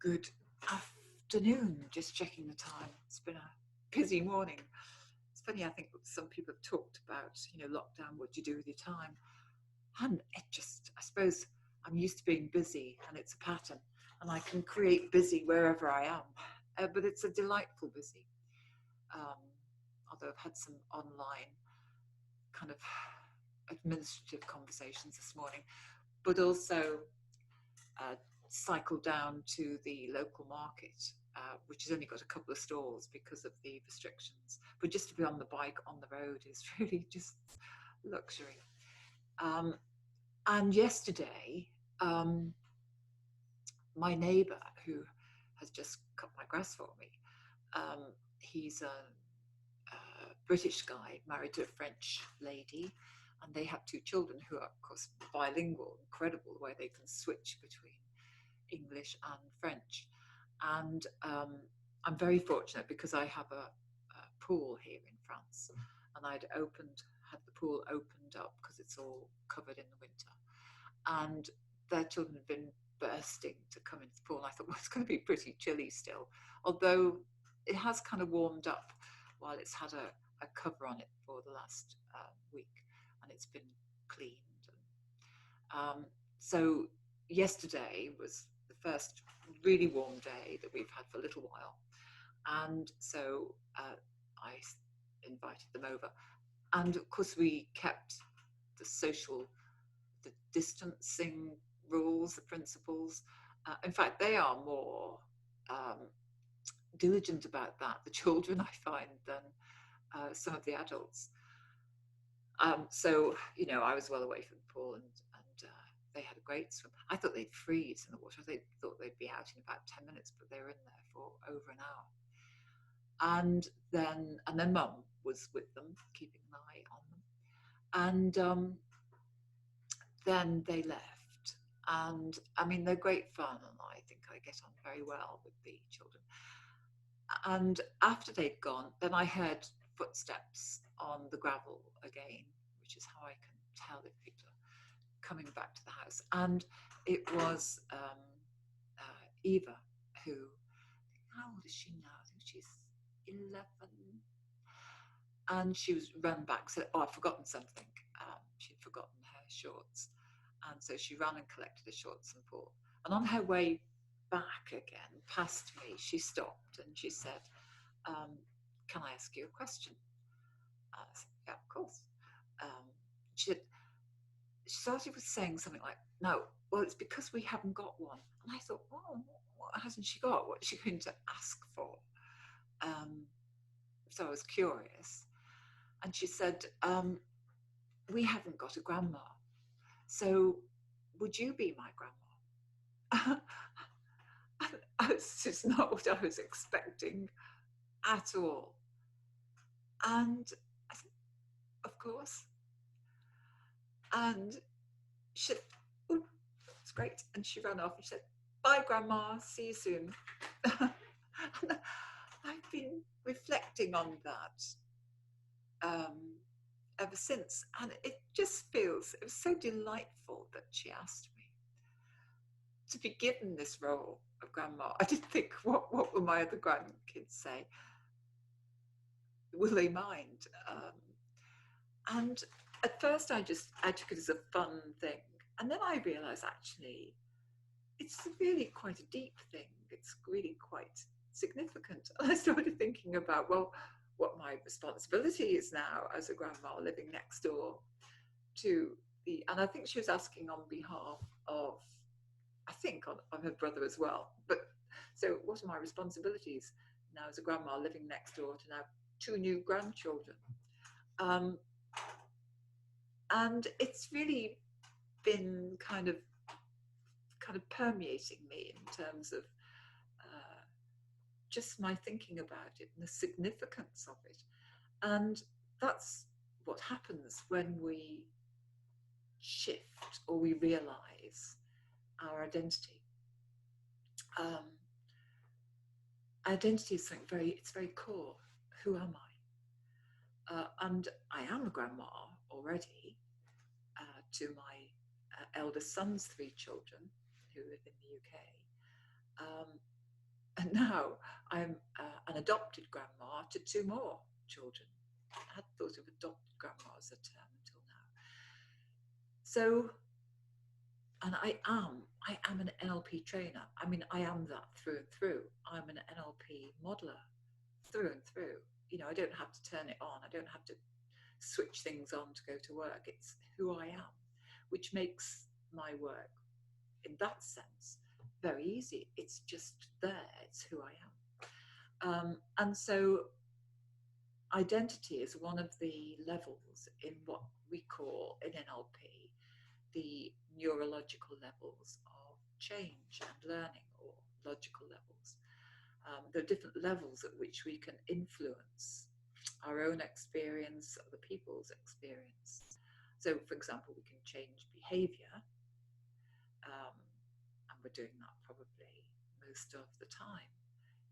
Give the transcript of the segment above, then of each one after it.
Good afternoon. Just checking the time. It's been a busy morning. It's funny, I think some people have talked about, lockdown, what do you do with your time? And I suppose I'm used to being busy and it's a pattern and I can create busy wherever I am. But it's a delightful busy. Um, Although I've had some online kind of administrative conversations this morning, but also uh, cycle down to the local market, which has only got a couple of stalls because of the restrictions. But just to be on the bike on the road is really just luxury. And yesterday, my neighbour, who has just cut my grass for me, he's a British guy married to a French lady, and they have two children who are, of course, bilingual. Incredible the way they can switch between English and French. And I'm very fortunate because I have a pool here in France, and had the pool opened up because it's all covered in the winter. And their children had been bursting to come into the pool. And I thought, well, it's going to be pretty chilly still, although it has kind of warmed up while it's had a cover on it for the last week, and it's been cleaned. And, so yesterday was the first really warm day that we've had for a little while, and so I invited them over, and of course we kept the distancing rules, the principles. In fact, they are more diligent about that, the children, I find, than some of the adults. So, I was well away from the pool, and they had a great swim. I thought they'd freeze in the water. They thought they'd be out in about 10 minutes, but they were in there for over an hour. And then Mum was with them, keeping an eye on them. And then they left. And I mean, they're great fun, and I think I get on very well with the children. And after they'd gone, then I heard footsteps on the gravel again, which is how I can tell if people are coming back to the house. And it was Eva, who, how old is she now? I think she's 11. And she was run back, said, oh, I've forgotten something. She'd forgotten her shorts. And so she ran and collected the shorts and pulled. And on her way back again, past me, she stopped and she said, can I ask you a question? I said, yeah, of course. She started with saying something like, no, well, it's because we haven't got one. And I thought, well, what hasn't she got? What's she going to ask for? So I was curious. And she said, we haven't got a grandma. So would you be my grandma? It's just not what I was expecting at all. And I said, of course. And she said, oh, it's great. And she ran off and she said, bye, Grandma, see you soon. And I've been reflecting on that ever since. And it was so delightful that she asked me to be given this role of grandma. I did think, what will my other grandkids say? Will they mind? And at first I took it as a fun thing. And then I realized actually it's really quite a deep thing. It's really quite significant. And I started thinking about, well, what my responsibility is now as a grandma living next door to and I think she was asking on behalf of, I think on her brother as well. But so what are my responsibilities now as a grandma living next door to now 2 new grandchildren? And it's really been kind of permeating me in terms of just my thinking about it and the significance of it. And that's what happens when we shift or we realize our identity. Identity is something it's very core. Who am I? And I am a grandma already to my eldest son's 3 children who live in the UK. And now I'm an adopted grandma to two more children. I hadn't thought of adopted grandma as a term until now. So, and I am an NLP trainer. I mean, I am that through and through. I'm an NLP modeler through and through. You know, I don't have to turn it on. I don't have to switch things on to go to work. It's who I am, which makes my work in that sense very easy. It's just there. It's who I am. And so identity is one of the levels in what we call in NLP the neurological levels of change and learning, or logical levels. There are different levels at which we can influence our own experience, other people's experience. So, for example, we can change behavior, and we're doing that probably most of the time,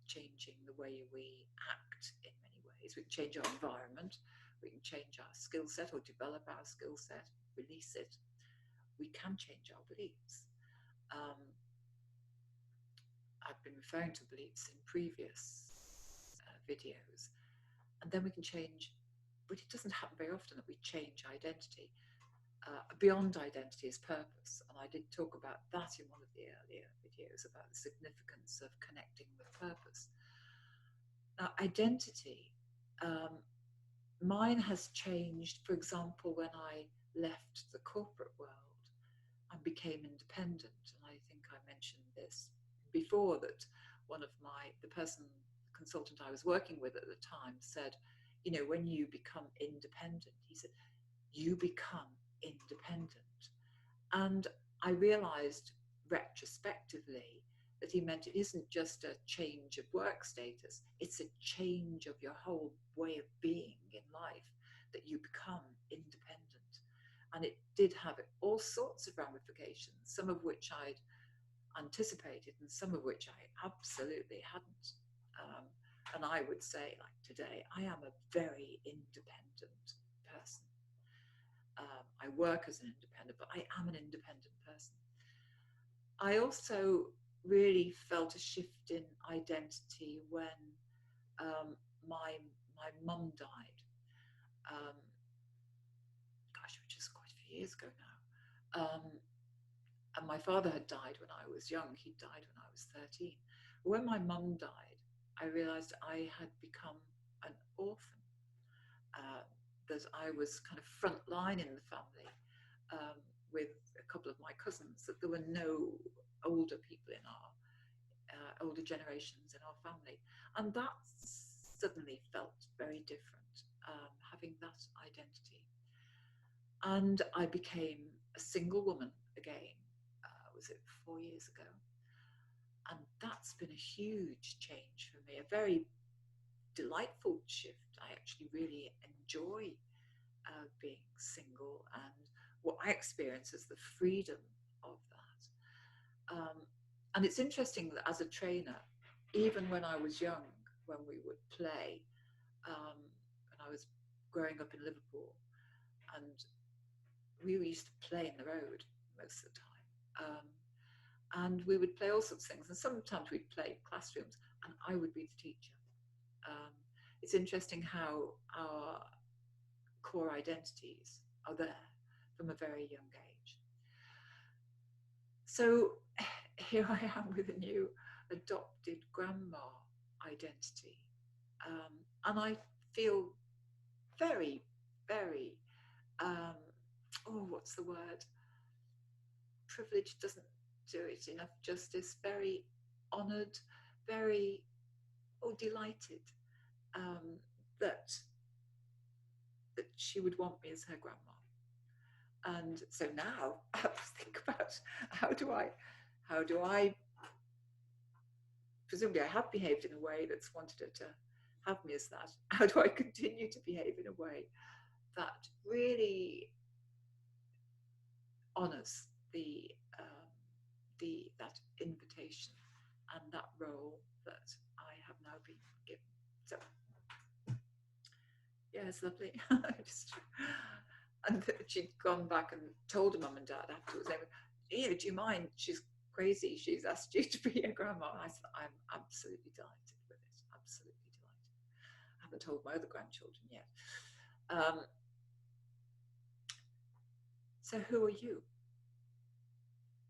changing the way we act in many ways. We can change our environment, we can change our skill set or develop our skill set, release it. We can change our beliefs. I've been referring to beliefs in previous videos. And then we can change, but it doesn't happen very often that we change identity. Beyond identity is purpose. And I did talk about that in one of the earlier videos, about the significance of connecting with purpose. Now, identity, mine has changed, for example, when I left the corporate world and became independent. And I think I mentioned this before, that one of the consultant I was working with at the time said, you know, when you become independent, he said, you become independent. And I realized retrospectively that he meant it isn't just a change of work status, it's a change of your whole way of being in life, that you become independent. And it did have all sorts of ramifications, some of which I'd anticipated and some of which I absolutely hadn't. And I would say, like today, I am a very independent person. I work as an independent, but I am an independent person. I also really felt a shift in identity when my mum died. Which is quite a few years ago now. And my father had died when I was young. He died when I was 13. When my mum died, I realized I had become an orphan, that I was kind of front line in the family, with a couple of my cousins, that there were no older people in our older generations in our family. And that suddenly felt very different, having that identity. And I became a single woman again, was it 4 years ago? And that's been a huge change for me, a very delightful shift. I actually really enjoy being single and what I experience as the freedom of that. And it's interesting that as a trainer, even when I was young, when we would play, when I was growing up in Liverpool, and we used to play in the road most of the time. And we would play all sorts of things. And sometimes we'd play classrooms and I would be the teacher. It's interesting how our core identities are there from a very young age. So here I am with a new adopted grandma identity. And I feel very, very, what's the word? Privilege doesn't do it enough justice. Very honoured, very delighted that she would want me as her grandma. And so now I have to think about how do I presumably I have behaved in a way that's wanted her to have me as that. How do I continue to behave in a way that really honours that invitation and that role that I have now been given? So yeah, it's lovely. And she'd gone back and told her mum and dad afterwards, do you mind? She's crazy she's asked you to be a grandma. I said, I'm absolutely delighted with it. Absolutely delighted. I haven't told my other grandchildren yet. So who are you?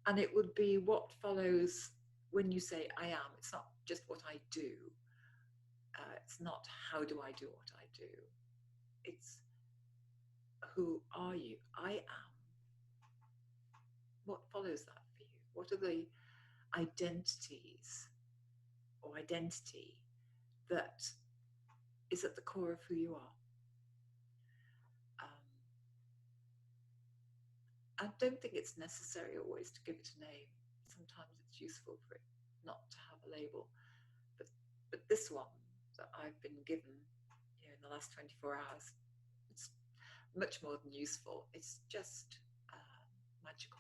And it would be what follows when you say I am. It's not just what I do. It's not how do I do what I do. It's who are you? I am. What follows that for you? What are the identities or identity that is at the core of who you are? I don't think it's necessary always to give it a name. Sometimes it's useful for it not to have a label. But this one that I've been given in the last 24 hours, it's much more than useful. It's just magical.